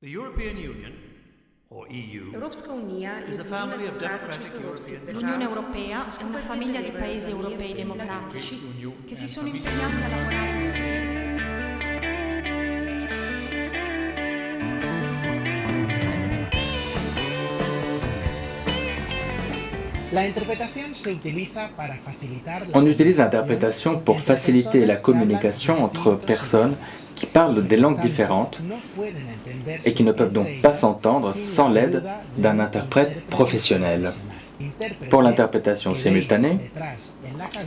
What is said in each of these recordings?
The European Union, or EU, Europska unija je is a združena family of demokratičnih democratic evropskih European držav. L'Unione Europea ki se è skupaj una famiglia di prizadevajo paesi za mir, europei blaginjo. democratici che si sono and impegnati a lavorare insieme. On utilise l'interprétation pour faciliter la communication entre personnes qui parlent des langues différentes et qui ne peuvent donc pas s'entendre sans l'aide d'un interprète professionnel. Pour l'interprétation simultanée,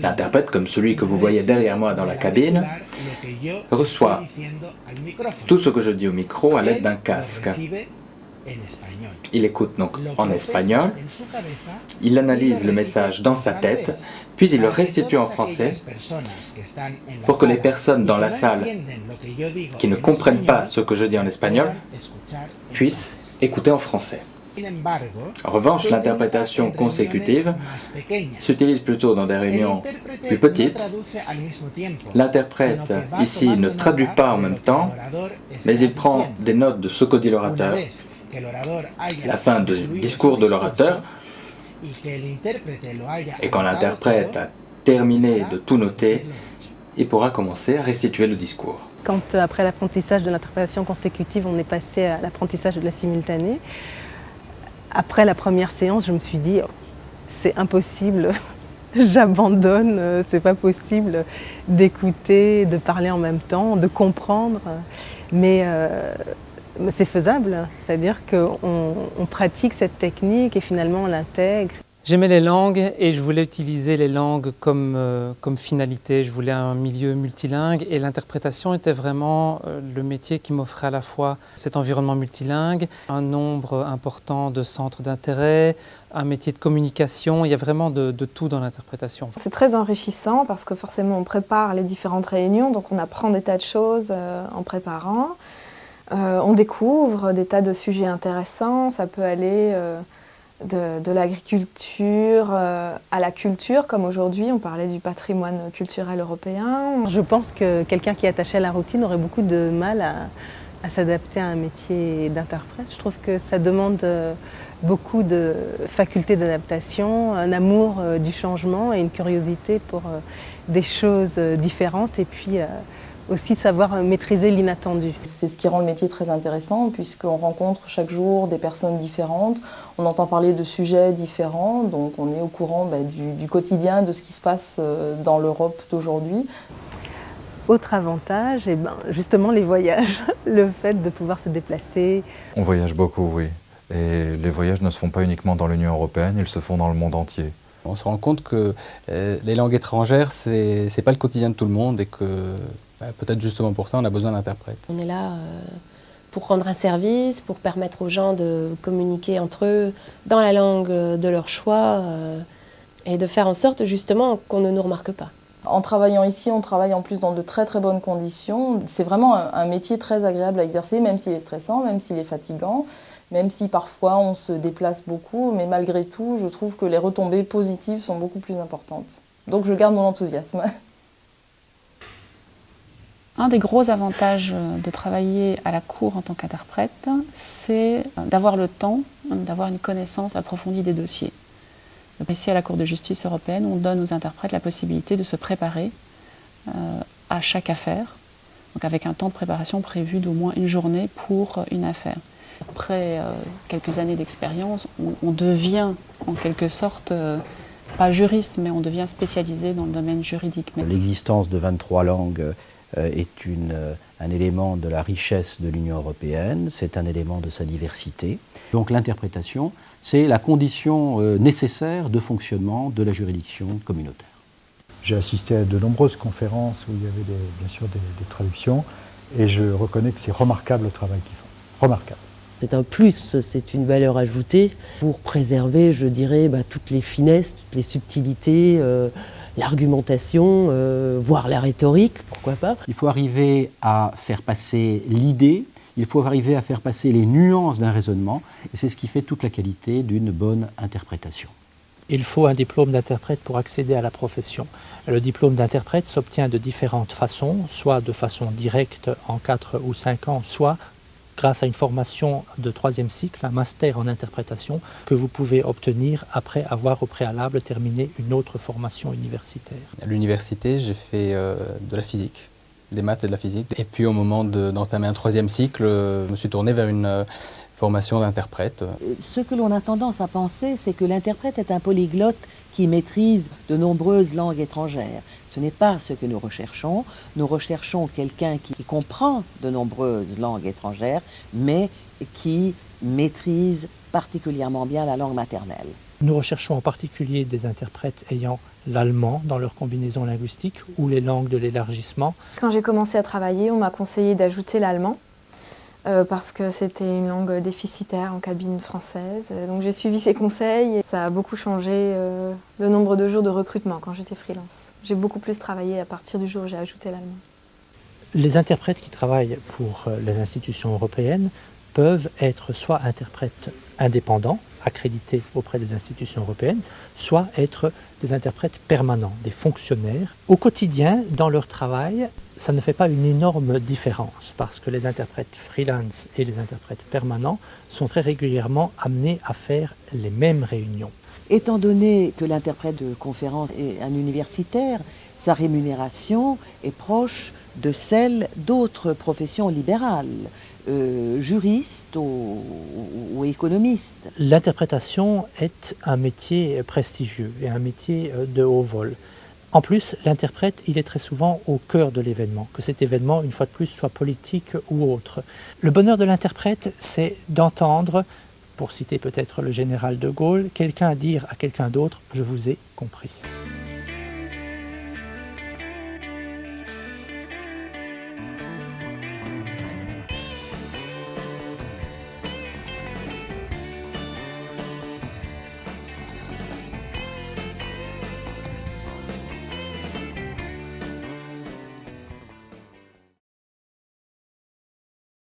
l'interprète, comme celui que vous voyez derrière moi dans la cabine, reçoit tout ce que je dis au micro à l'aide d'un casque. Il écoute donc en espagnol, il analyse le message dans sa tête, puis il le restitue en français pour que les personnes dans la salle qui ne comprennent pas ce que je dis en espagnol puissent écouter en français. En revanche, l'interprétation consécutive s'utilise plutôt dans des réunions plus petites. L'interprète ici ne traduit pas en même temps, mais il prend des notes de ce que dit l'orateur à la fin du discours de l'orateur, et quand l'interprète a terminé de tout noter, il pourra commencer à restituer le discours. Quand après l'apprentissage de l'interprétation consécutive, on est passé à l'apprentissage de la simultanée, après la première séance, je me suis dit, c'est impossible, j'abandonne, c'est pas possible d'écouter, de parler en même temps, de comprendre, mais c'est faisable, c'est-à-dire qu'on pratique cette technique et finalement on l'intègre. J'aimais les langues et je voulais utiliser les langues comme finalité. Je voulais un milieu multilingue et l'interprétation était vraiment le métier qui m'offrait à la fois cet environnement multilingue, un nombre important de centres d'intérêt, un métier de communication. Il y a vraiment de tout dans l'interprétation. C'est très enrichissant parce que forcément on prépare les différentes réunions, donc on apprend des tas de choses en préparant. On découvre des tas de sujets intéressants, ça peut aller de l'agriculture à la culture, comme aujourd'hui on parlait du patrimoine culturel européen. Je pense que quelqu'un qui est attaché à la routine aurait beaucoup de mal à s'adapter à un métier d'interprète. Je trouve que ça demande beaucoup de facultés d'adaptation, un amour du changement et une curiosité pour des choses différentes et puis aussi savoir maîtriser l'inattendu. C'est ce qui rend le métier très intéressant puisqu'on rencontre chaque jour des personnes différentes, on entend parler de sujets différents, donc on est au courant du quotidien, de ce qui se passe dans l'Europe d'aujourd'hui. Autre avantage, justement les voyages, le fait de pouvoir se déplacer. On voyage beaucoup, oui. Et les voyages ne se font pas uniquement dans l'Union européenne, ils se font dans le monde entier. On se rend compte que les langues étrangères, c'est pas le quotidien de tout le monde et que peut-être justement pour ça, on a besoin d'interprètes. On est là pour rendre un service, pour permettre aux gens de communiquer entre eux dans la langue de leur choix et de faire en sorte justement qu'on ne nous remarque pas. En travaillant ici, on travaille en plus dans de très très bonnes conditions. C'est vraiment un métier très agréable à exercer, même s'il est stressant, même s'il est fatigant, même si parfois on se déplace beaucoup, mais malgré tout, je trouve que les retombées positives sont beaucoup plus importantes. Donc je garde mon enthousiasme. Un des gros avantages de travailler à la Cour en tant qu'interprète, c'est d'avoir le temps, d'avoir une connaissance approfondie des dossiers. Ici, à la Cour de justice européenne, on donne aux interprètes la possibilité de se préparer à chaque affaire, donc avec un temps de préparation prévu d'au moins une journée pour une affaire. Après quelques années d'expérience, on devient en quelque sorte, pas juriste, mais on devient spécialisé dans le domaine juridique. L'existence de 23 langues est un élément de la richesse de l'Union européenne, c'est un élément de sa diversité. Donc l'interprétation, c'est la condition nécessaire de fonctionnement de la juridiction communautaire. J'ai assisté à de nombreuses conférences où il y avait bien sûr des traductions et je reconnais que c'est remarquable le travail qu'ils font. Remarquable. C'est un plus, c'est une valeur ajoutée pour préserver, je dirais, toutes les finesses, toutes les subtilités, l'argumentation, voire la rhétorique, pourquoi pas. Il faut arriver à faire passer l'idée, il faut arriver à faire passer les nuances d'un raisonnement, et c'est ce qui fait toute la qualité d'une bonne interprétation. Il faut un diplôme d'interprète pour accéder à la profession. Le diplôme d'interprète s'obtient de différentes façons, soit de façon directe en 4 ou 5 ans, soit grâce à une formation de 3e cycle, un master en interprétation, que vous pouvez obtenir après avoir au préalable terminé une autre formation universitaire. À l'université, j'ai fait de la physique, des maths et de la physique. Et puis au moment d'entamer un 3e cycle, je me suis tourné vers une formation d'interprète. Ce que l'on a tendance à penser, c'est que l'interprète est un polyglotte qui maîtrise de nombreuses langues étrangères. Ce n'est pas ce que nous recherchons. Nous recherchons quelqu'un qui comprend de nombreuses langues étrangères, mais qui maîtrise particulièrement bien la langue maternelle. Nous recherchons en particulier des interprètes ayant l'allemand dans leur combinaison linguistique ou les langues de l'élargissement. Quand j'ai commencé à travailler, on m'a conseillé d'ajouter l'allemand parce que c'était une langue déficitaire en cabine française. Donc j'ai suivi ces conseils et ça a beaucoup changé le nombre de jours de recrutement quand j'étais freelance. J'ai beaucoup plus travaillé à partir du jour où j'ai ajouté l'allemand. Les interprètes qui travaillent pour les institutions européennes peuvent être soit interprètes indépendants, accrédités auprès des institutions européennes, soit être des interprètes permanents, des fonctionnaires. Au quotidien, dans leur travail, ça ne fait pas une énorme différence parce que les interprètes freelance et les interprètes permanents sont très régulièrement amenés à faire les mêmes réunions. Étant donné que l'interprète de conférence est un universitaire, sa rémunération est proche de celle d'autres professions libérales. Juriste ou économiste. L'interprétation est un métier prestigieux et un métier de haut vol. En plus, l'interprète, il est très souvent au cœur de l'événement, que cet événement, une fois de plus, soit politique ou autre. Le bonheur de l'interprète, c'est d'entendre, pour citer peut-être le général de Gaulle, quelqu'un dire à quelqu'un d'autre « je vous ai compris ».